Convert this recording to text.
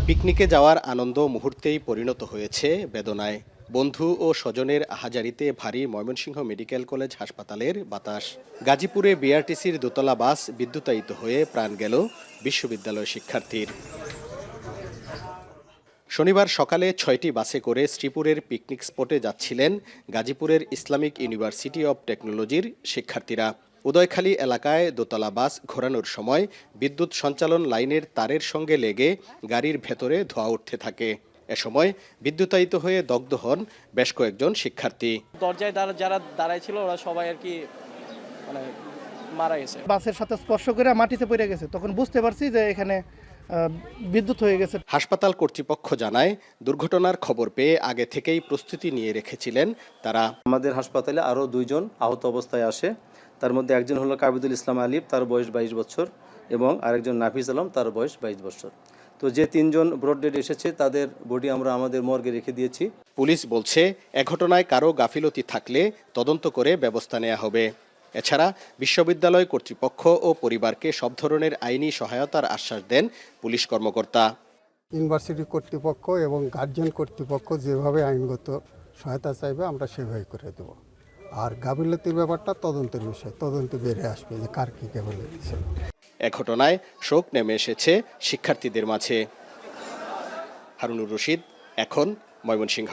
পিকনিকে যাওয়ার আনন্দ মুহূর্তেই পরিণত হয়েছে বেদনায়। বন্ধু ও স্বজনের আহাজারিতে ভারী ময়মনসিংহ মেডিকেল কলেজ হাসপাতালের বাতাস। গাজীপুরে বিআরটিসির দোতলা বাস বিদ্যুতায়িত হয়ে প্রাণ গেল বিশ্ববিদ্যালয় শিক্ষার্থীর। শনিবার সকালে ৬টি বাসে করে শ্রীপুরের পিকনিক স্পটে যাচ্ছিলেন গাজীপুরের ইসলামিক ইউনিভার্সিটি অব টেকনোলজির শিক্ষার্থীরা। উদয়খালী এলাকায় দোতলা বাস ঘোরানোর সময় বিদ্যুৎ সঞ্চালন লাইনের তারের সঙ্গে লেগে গাড়ির ভেতরে ধোঁয়া উঠতে থাকে। এ সময় বিদ্যুতায়িত হয়ে দগ্ধ হন বেশ কয়েকজন শিক্ষার্থী। দরজায় যারা দাঁড়ায় ছিল ওরা সবাই আর কি মানে মারা গেছে। বাসের সাথে স্পর্শ করে মাটিতে পড়ে গেছে, তখন বুঝতে পারছি যে এখানে বিদ্যুৎ হয়ে গেছে। হাসপাতাল কর্তৃপক্ষ জানায়, দুর্ঘটনার খবর পেয়ে আগে থেকেই প্রস্তুতি নিয়ে রেখেছিলেন তারা। আমাদের হাসপাতালে আরও 2 জন আহত অবস্থায় আসে। তার মধ্যে একজন হলো কাবিদুল ইসলাম আলিফ, তার বয়স 22 বছর, এবং আরেকজন নাফিজ আলম, তার বয়স 22 বছর। তো যে 3 জন ব্রড ডেড এসেছে তাদের বডি আমরা আমাদের মর্গে রেখে দিয়েছি। পুলিশ বলছে, এ ঘটনায় কারো গাফিলতি থাকলে তদন্ত করে ব্যবস্থা নেওয়া হবে। এছাড়া বিশ্ববিদ্যালয় কর্তৃপক্ষ ও পরিবারকে সব ধরনের আইনি সহায়তার আশ্বাস দেন পুলিশ কর্মকর্তা। ইউনিভার্সিটি কর্তৃপক্ষ এবং গার্জিয়ান কর্তৃপক্ষ যেভাবে আইনগত সহায়তা চাইবে আমরা সেভাবে করে দেব। আর গাফিলতির ব্যাপারটা তদন্তের বিষয়, তদন্তে বেড়ে আসবে যে কার কী গাফিলতি ছিল। এ ঘটনায় শোক নেমে এসেছে শিক্ষার্থীদের মাঝে। হারুনুর রশিদ, এখন, ময়মনসিংহ।